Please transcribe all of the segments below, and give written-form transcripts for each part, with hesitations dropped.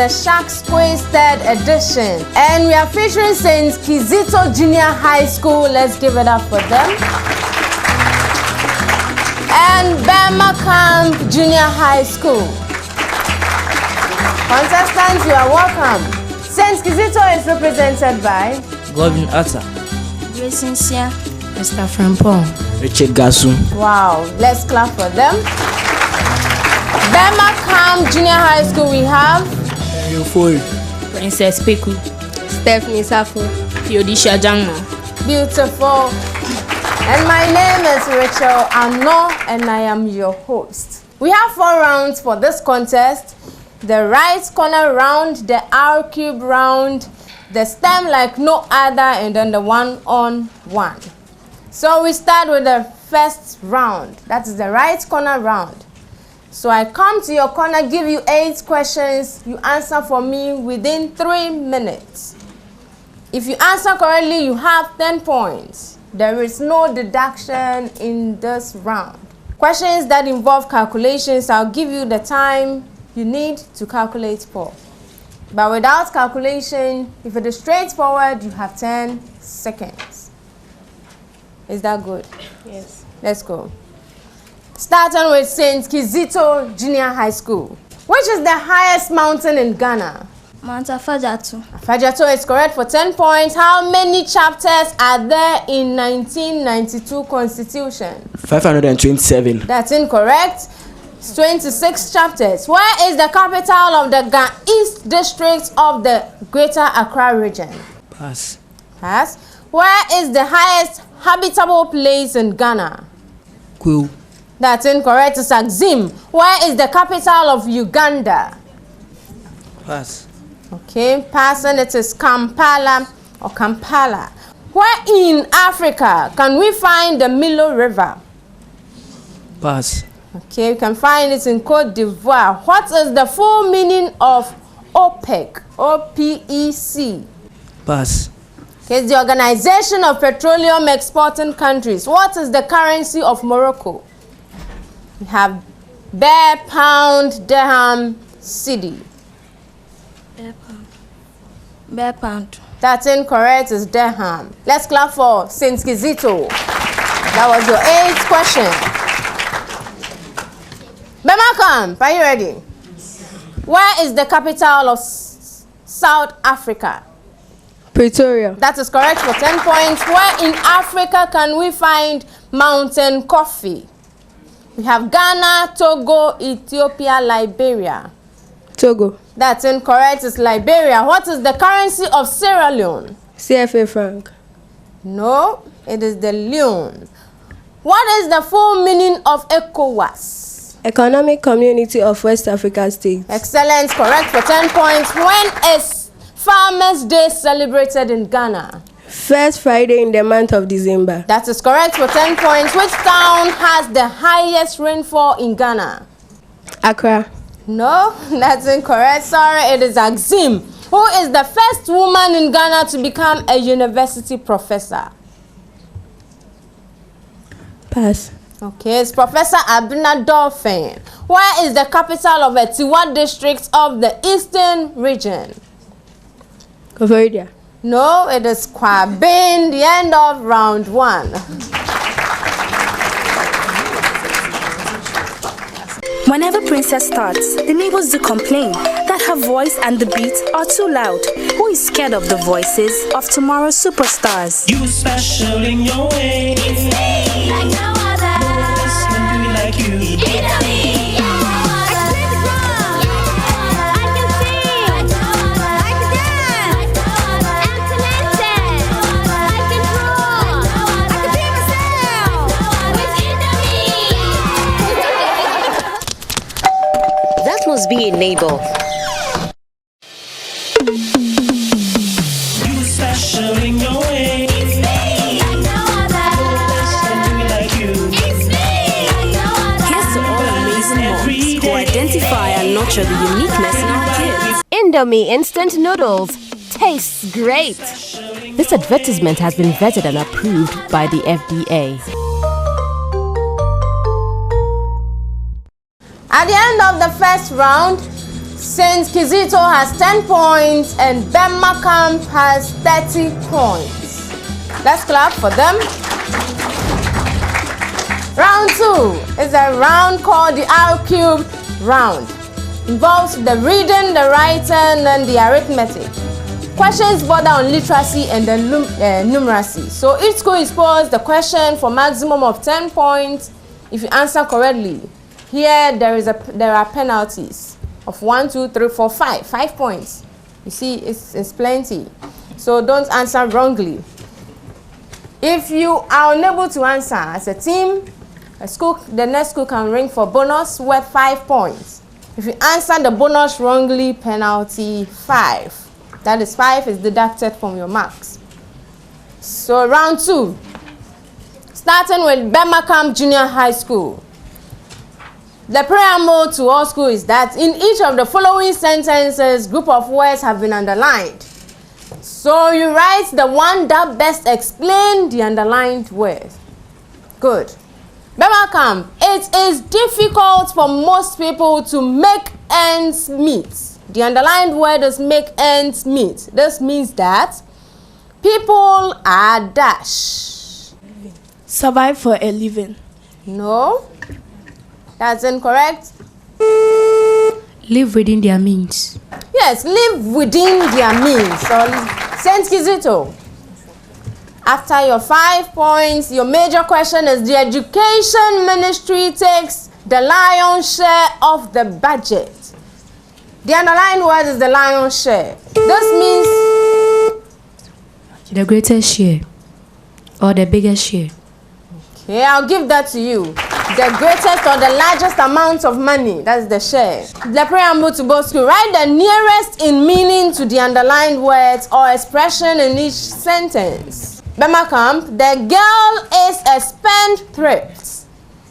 the Sharks Quiz 3rd edition. And we are featuring St. Kizito Junior High School. Let's give it up for them. And Burma Junior High School. Contestants, you are welcome. St. Kizito is represented by Godwin Atta, Grayson Sia, Mr. Frampong, Richard Gasu. Wow, let's clap for them. Burma Junior High School, we have Princess Peku, Stephanie Safo, Theodisha Jangma. Beautiful. And my name is Rachel Ano, and I am your host. We have 4 rounds for this contest. The right corner round, the R cube round, the stem like no other, and then the 1-on-1. So we start with the first round. That is the right corner round. So I come to your corner, give you 8 questions. You answer for me within 3 minutes. If you answer correctly, you have 10 points. There is no deduction in this round. Questions that involve calculations, I'll give you the time you need to calculate for. But without calculation, if it is straightforward, you have 10 seconds. Is that good? Yes. Let's go. Starting with St. Kizito Junior High School. Which is the highest mountain in Ghana? Mount Afajatu. Afajatu is correct for 10 points. How many chapters are there in 1992 Constitution? 527. That's incorrect. It's 26 chapters. Where is the capital of the East District of the Greater Accra region? Pass. Pass. Where is the highest habitable place in Ghana? Quill. That's incorrect. It's Axim. Where is the capital of Uganda? Pass. Okay, pass, and it is Kampala or Kampala. Where in Africa can we find the Milo River? Pass. Okay, you can find it in Côte d'Ivoire. What is the full meaning of OPEC? OPEC. Pass. Okay, it's the Organization of Petroleum Exporting Countries. What is the currency of Morocco? We have Bear, Pound, Dirham, Cedi. Bear Pound. That's incorrect. It's Dirham. Let's clap for St. Kizito. That was your 8th question. Bemakam, are you ready? Where is the capital of South Africa? Pretoria. That is correct for 10 points. Where in Africa can we find mountain coffee? We have Ghana, Togo, Ethiopia, Liberia. Togo. That's incorrect. It's Liberia. What is the currency of Sierra Leone? CFA franc. No, it is the leone. What is the full meaning of ECOWAS? Economic Community of West African States. Excellent. Correct for 10 points. When is Farmers' Day celebrated in Ghana? First Friday in the month of December. That is correct for 10 points. Which town has the highest rainfall in Ghana? Accra. No, that's incorrect. Sorry, it is Axim. Who is the first woman in Ghana to become a university professor? Pass. Okay, it's Professor Abina Dolphin. Where is the capital of the Tiwa district of the Eastern region? Koforidua. No, it is Kwabin, the end of round 1. Whenever Princess starts, the neighbors do complain that her voice and the beat are too loud. Who is scared of the voices of tomorrow's superstars? You special in your way. It's me, like no other. Listen, do it like you. It's me. I can play the drum. I can sing. I can dance. I'm talented. I can draw. I can be myself. It's That must be a neighbor. You special in your way. It's me, like no other. Listen, do it like you. It's me, like no other. Here's to all amazing moms who identify and nurture the uniqueness in our kids. Indomie instant noodles tastes great. This advertisement has been vetted and approved by the FDA. At the end of the first round, St. Kizito has 10 points and Burma Camp has 30 points. Let's clap for them. Round 2 is a round called the R-cube round. Involves the reading, the writing, and the arithmetic. Questions border on literacy and the numeracy. So each school is posed the question for maximum of 10 points if you answer correctly. Here there are penalties of 1, 2, 3, 4, 5. 5 points. You see, it's plenty. So don't answer wrongly. If you are unable to answer as a team, the next school can ring for bonus worth 5 points. If you answer the bonus wrongly, penalty 5. That is 5 is deducted from your marks. So round 2, starting with Burma Camp Junior High School. The preamble to all school is that in each of the following sentences, group of words have been underlined. So you write the one that best explains the underlined word. Good. Burma Camp, it is difficult for most people to make ends meet. The underlined word is make ends meet. This means that people are dash. Survive for a living. No, that's incorrect. Live within their means. Yes, live within their means. So, St. Kizito, after your 5 points, your major question is the Education Ministry takes the lion's share of the budget. The underlined word is the lion's share. This means The greatest share or the biggest share. okay, I'll give that to you. The greatest or the largest amount of money, that's the share. The preamble to both schools. Write the nearest in meaning to the underlined words or expression in each sentence. Burma Camp, the girl is a spendthrift.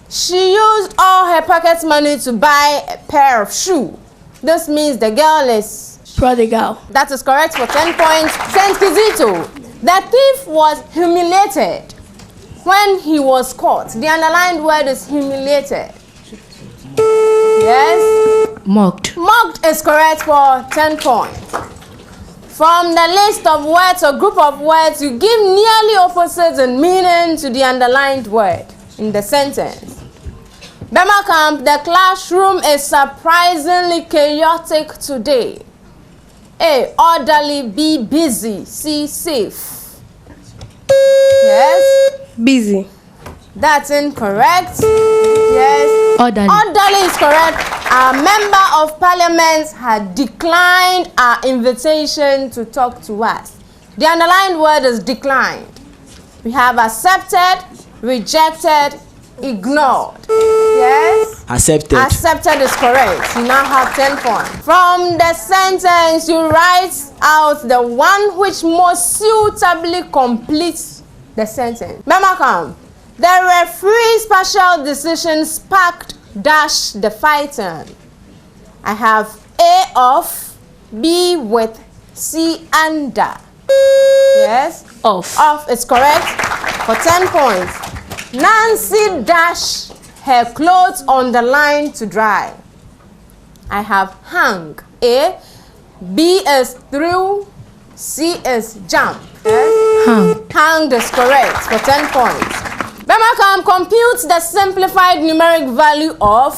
She used all her pocket money to buy a pair of shoes. This means the girl is Prodigal. That is correct for 10 points. St. Kizito, the thief was humiliated when he was caught. The underlined word is humiliated. Yes? Mocked. Mocked is correct for 10 points. From the list of words or group of words, you give nearly opposite in meaning to the underlined word in the sentence. Burma Camp, the classroom is surprisingly chaotic today. A, orderly. B, busy. C, safe. Yes? Busy. That's incorrect. Yes. Orderly. Orderly is correct. Our member of parliament had declined our invitation to talk to us. The underlined word is declined. We have accepted, rejected, ignored. Yes? Accepted. Accepted is correct. You now have 10 points. From the sentence, you write out the one which most suitably completes the sentence. Burma Camp, the referee special decision sparked dash the fighting. I have A off, B with, C under. Yes? Off. Off is correct for 10 points. Nancy dashed her clothes on the line to dry. I have hang. A. B is through. C is jump. Yes? Hang. Hang is correct for 10 points. Burma Camp computes the simplified numeric value of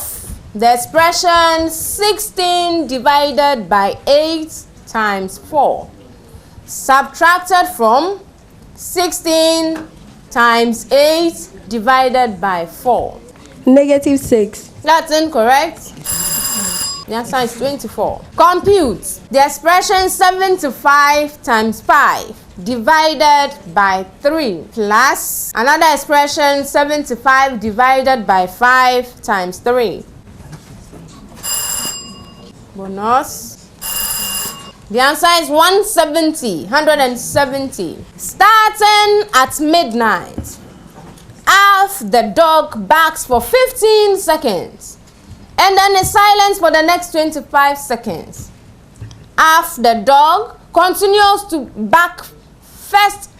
the expression 16 divided by 8 times 4. Subtracted from 16 times 8 divided by 4. -6. That's incorrect. The answer is 24. Compute the expression 75 times 5 divided by 3 plus another expression 75 divided by 5 times 3. Bonus. The answer is 170. 170. Starting at midnight, Alf the dog barks for 15 seconds and then is silent for the next 25 seconds. Alf the dog continues to bark first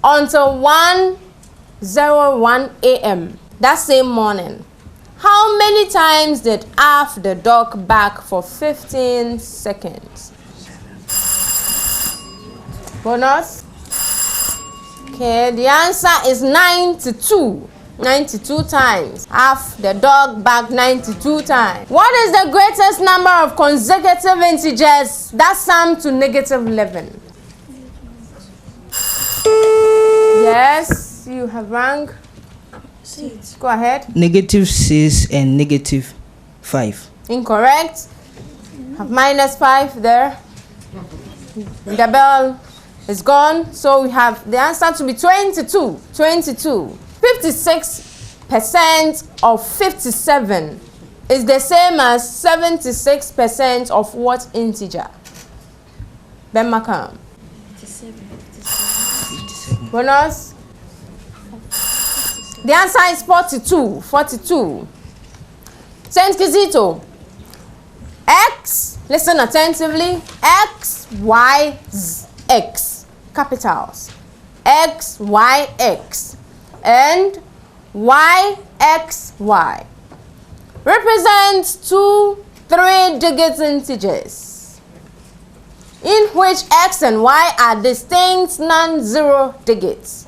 until 1:01 a.m. that same morning. How many times did Af the dog bark for 15 seconds? Bonus. Okay, the answer is 92. 92 times. Af the dog barked 92 times. What is the greatest number of consecutive integers that sum to -11? Yes, you have rang. Go ahead. -6 and -5. Incorrect. Have -5 there. The bell is gone. So we have the answer to be 22. 22. 56% of 57 is the same as 76% of what integer? Ben Makam. 57. Bonus. The answer is 42. 42. Saint Kizito. X, listen attentively. X, Y, Z, X. Capitals. X, Y, X. And Y, X, Y. Represents 2 3-digit integers in which X and Y are distinct non-zero digits.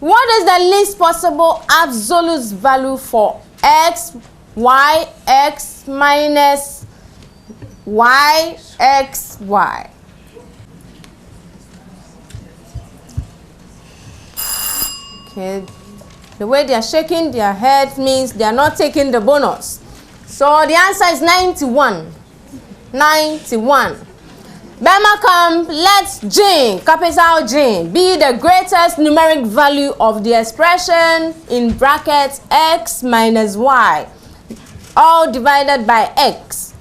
What is the least possible absolute value for X, Y, X minus Y, X, Y? Okay, the way they are shaking their head means they are not taking the bonus. So the answer is 91. 91. Bemakam, let G, capital G, be the greatest numeric value of the expression in brackets X minus Y, all divided by X.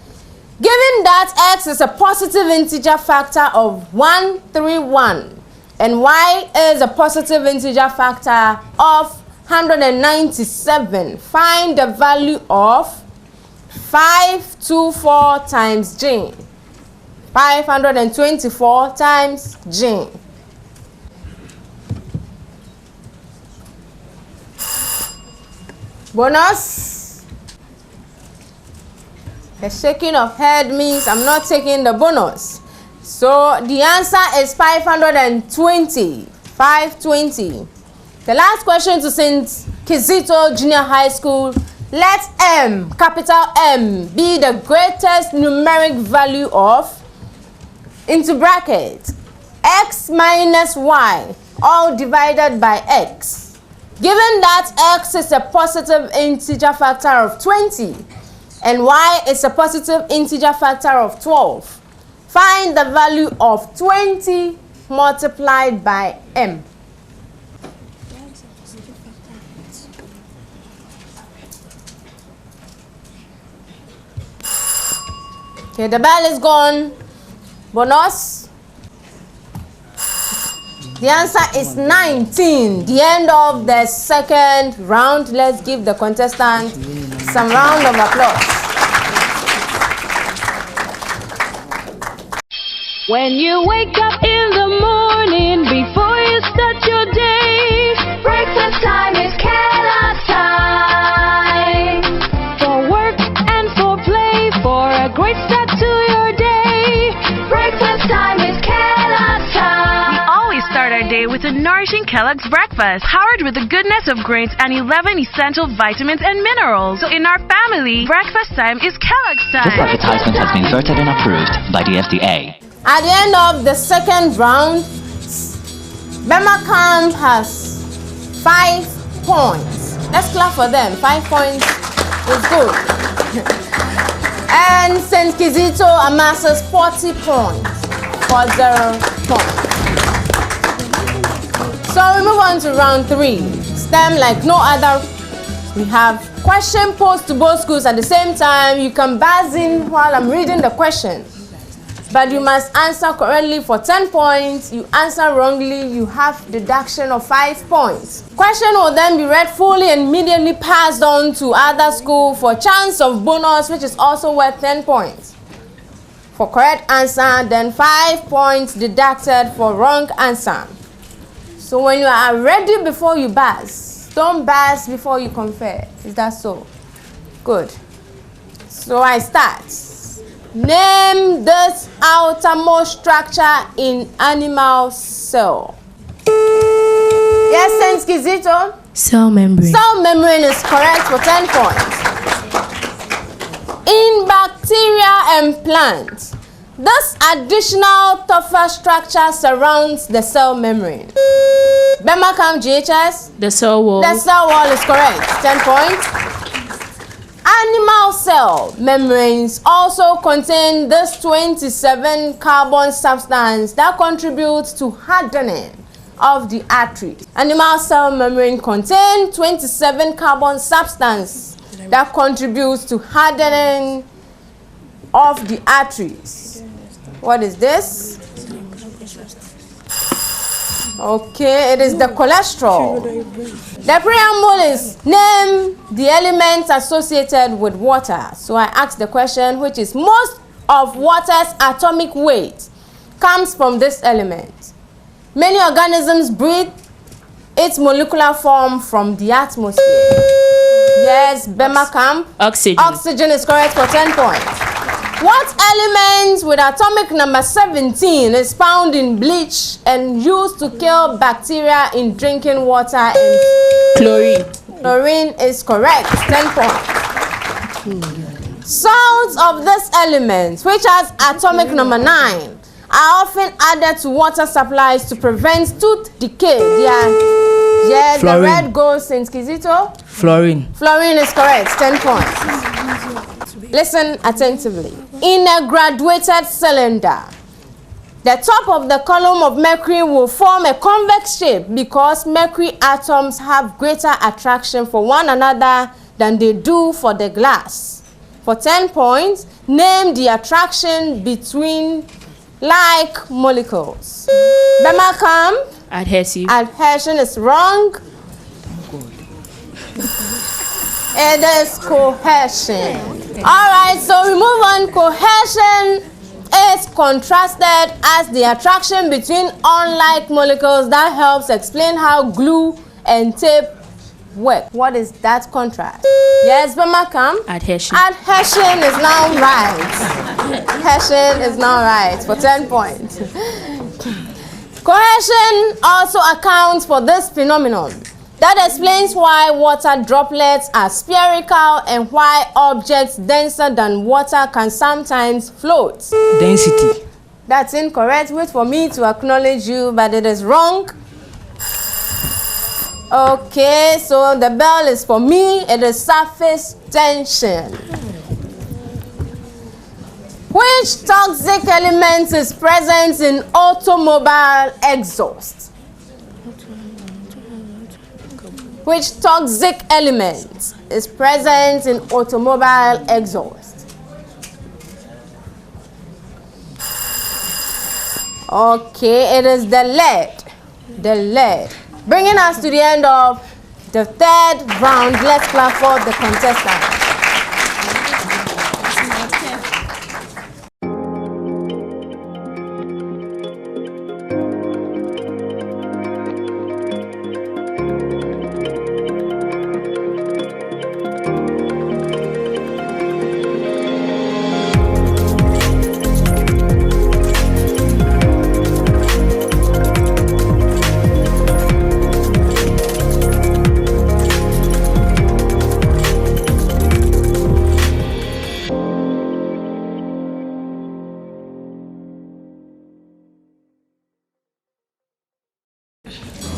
Given that X is a positive integer factor of 131 and Y is a positive integer factor of 197, find the value of 524 times G. 524 times G. Bonus. The shaking of head means I'm not taking the bonus. So the answer is 520. 520. The last question to St. Kizito Junior High School. Let M, capital M, be the greatest numeric value of, into bracket, X minus Y, all divided by X. Given that X is a positive integer factor of 20 and Y is a positive integer factor of 12, find the value of 20 multiplied by M. Okay, the bell is gone. Bonus. The answer is 19. The end of the second round. Let's give the contestant some round of applause. When you wake up in the morning before you start your day, breakfast time is Kellogg's time. For work and for play, for a great start to your day, breakfast time is Kellogg's time. We always start our day with a nourishing Kellogg's breakfast, powered with the goodness of grains and 11 essential vitamins and minerals. So in our family, breakfast time is Kellogg's time. This advertisement has been vetted and approved by the FDA. At the end of the second round, Bemakam has 5 points. Let's clap for them. 5 points is good. And St. Kizito amasses 40 points for 0 points. So we move on to round 3. STEM like no other. We have question posed to both schools at the same time. You can buzz in while I'm reading the question. But you must answer correctly for 10 points. You answer wrongly, you have deduction of 5 points. Question will then be read fully and immediately passed on to other school for chance of bonus, which is also worth 10 points. For correct answer, then 5 points deducted for wrong answer. So when you are ready before you buzz, don't buzz before you confer. Is that so? Good. So I start. Name this outermost structure in animal cell. Yes, Sense Kizito? Cell membrane. Cell membrane is correct for 10 points. In bacteria and plants, this additional tougher structure surrounds the cell membrane. Bemakam GHS? The cell wall. The cell wall is correct. 10 points. Animal cell membranes also contain this 27 carbon substance that contributes to hardening of the artery. Animal cell membrane contain 27 carbon substance that contributes to hardening of the arteries. What is this? Okay, it is the cholesterol. The preamble is name the elements associated with water. So I ask the question, which is most of water's atomic weight comes from this element. Many organisms breathe its molecular form from the atmosphere. Yes, Bemakam. Oxygen. Oxygen is correct for 10 points. What element with atomic number 17 is found in bleach and used to kill bacteria in drinking water? And chlorine. Chlorine is correct. 10 points. Salts of this element, which has atomic number 9, are often added to water supplies to prevent tooth decay. Yes, Fluorine. the red goes in Kizito. Fluorine. Fluorine is correct. 10 points. Listen attentively. In a graduated cylinder, the top of the column of mercury will form a convex shape because mercury atoms have greater attraction for one another than they do for the glass. For 10 points, name the attraction between like molecules. Bemakam. Adhesive. Adhesion is wrong. It is cohesion. Alright, so we move on. Cohesion is contrasted as the attraction between unlike molecules that helps explain how glue and tape work. What is that contrast? Yes, Bemakam? Adhesion. Adhesion is now right. Adhesion is now right for 10 points. Cohesion also accounts for this phenomenon. That explains why water droplets are spherical and why objects denser than water can sometimes float. Density. That's incorrect. Wait for me to acknowledge you, but it is wrong. Okay, so the bell is for me. It is surface tension. Which toxic element is present in automobile exhaust? Which toxic element is present in automobile exhaust? Okay, it is the lead. The lead. Bringing us to the end of the third round. Let's clap for the contestants.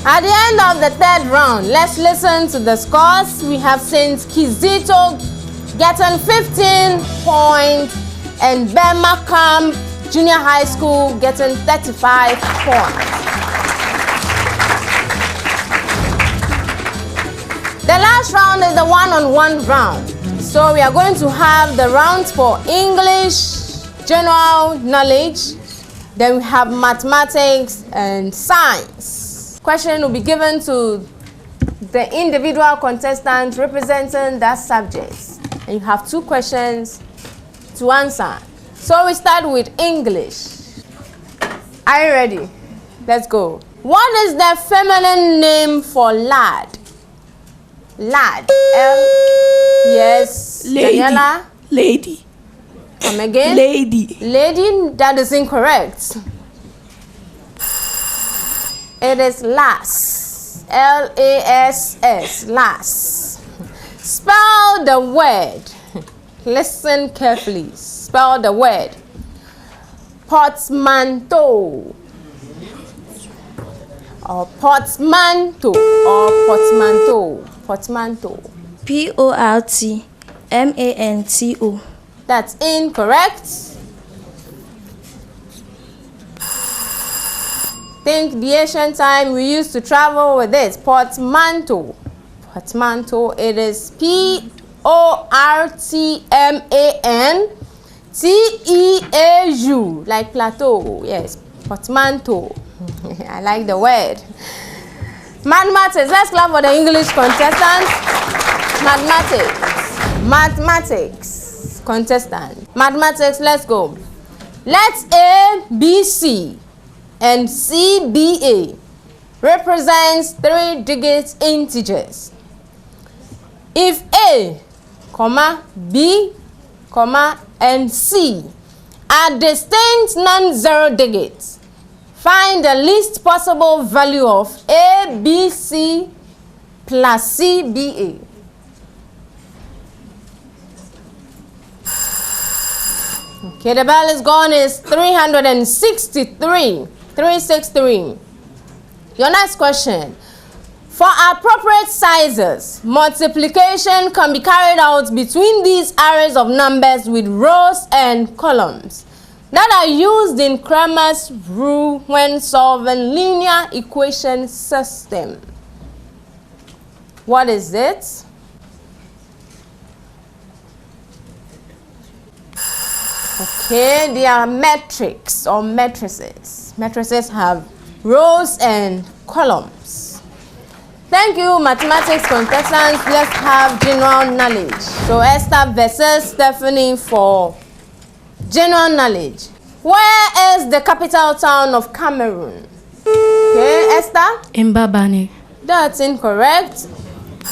At the end of the third round, let's listen to the scores. We have St. Kizito getting 15 points and Burma Junior High School getting 35 points. The last round is the one-on-one round. So we are going to have the rounds for English, general knowledge, then we have mathematics and science. Question will be given to the individual contestant representing that subject. And you have 2 questions to answer. So we start with English. Are you ready? Let's go. What is the feminine name for lad? Lad. Yes. Lady. Daniela? Lady. Come again? Lady. Lady, that is incorrect. It is lass. L-A-S-S. Lass. Spell the word. Listen carefully. Spell the word. Portmanteau. Or portmanteau. Or portmanteau. Portmanteau. Portmanteau. That's incorrect. Think the ancient time we used to travel with this. Portmanteau. Portmanteau. It is Portmanteau. Like plateau. Yes. Portmanteau. I like the word. Mathematics. Let's clap for the English contestants. Mathematics. Contestant. Mathematics. Let's go. Let A be C and C be A represents 3-digit integers. If A, B, and C are distinct non-zero digits, find the least possible value of A, B, C plus C, B, A. Okay, the bell is gone. Is 363. 363. Your next question. For appropriate sizes, multiplication can be carried out between these arrays of numbers with rows and columns that are used in Cramer's rule when solving linear equation system. What is it? Okay, they are metrics or matrices. Matrices have rows and columns. Thank you, mathematics contestants. Let's have general knowledge. So Esther versus Stephanie for general knowledge. Where is the capital town of Cameroon? Okay, Esther? Mbabane. That's incorrect.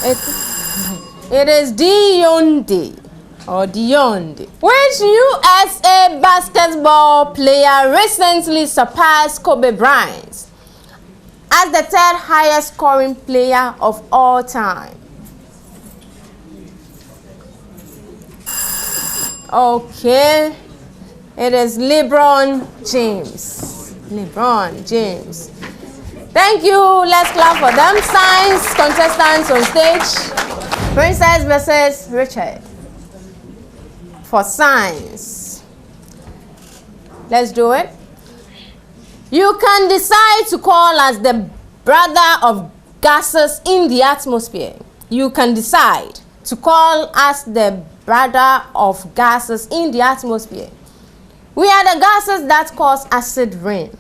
It is Yaoundé. Or Yaoundé. Which USA basketball player recently surpassed Kobe Bryant as the third highest scoring player of all time? Okay, it is Lebron James. Lebron James. Thank you. Let's clap for them. Science contestants on stage. Princess versus Richard. For science. Let's do it. You can decide to call as the brother of gases in the atmosphere. You can decide to call as the brother of gases in the atmosphere. We are the gases that cause acid rain.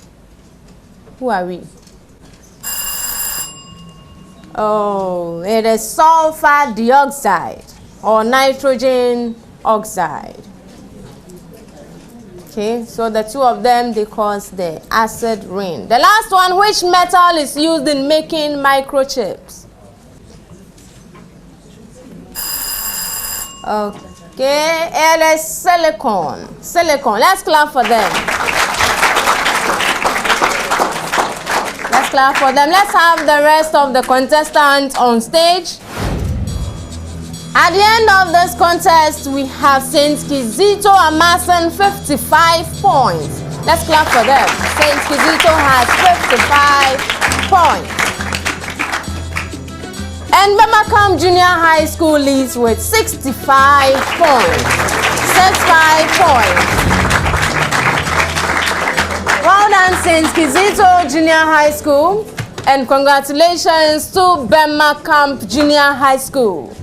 Who are we? Oh, it is sulfur dioxide or nitrogen oxide. Okay, so the two of them, they cause the acid rain. The last one, which metal is used in making microchips? Okay, it is silicon. Silicon. Let's clap for them. Let's clap for them. Let's have the rest of the contestants on stage. At the end of this contest, we have Saint Kizito amassing 55 points. Let's clap for them. Saint Kizito has 55 points. And Burma Junior High School leads with 65 points. 65 points. Well done, Saint Kizito Junior High School. And congratulations to Burma Junior High School.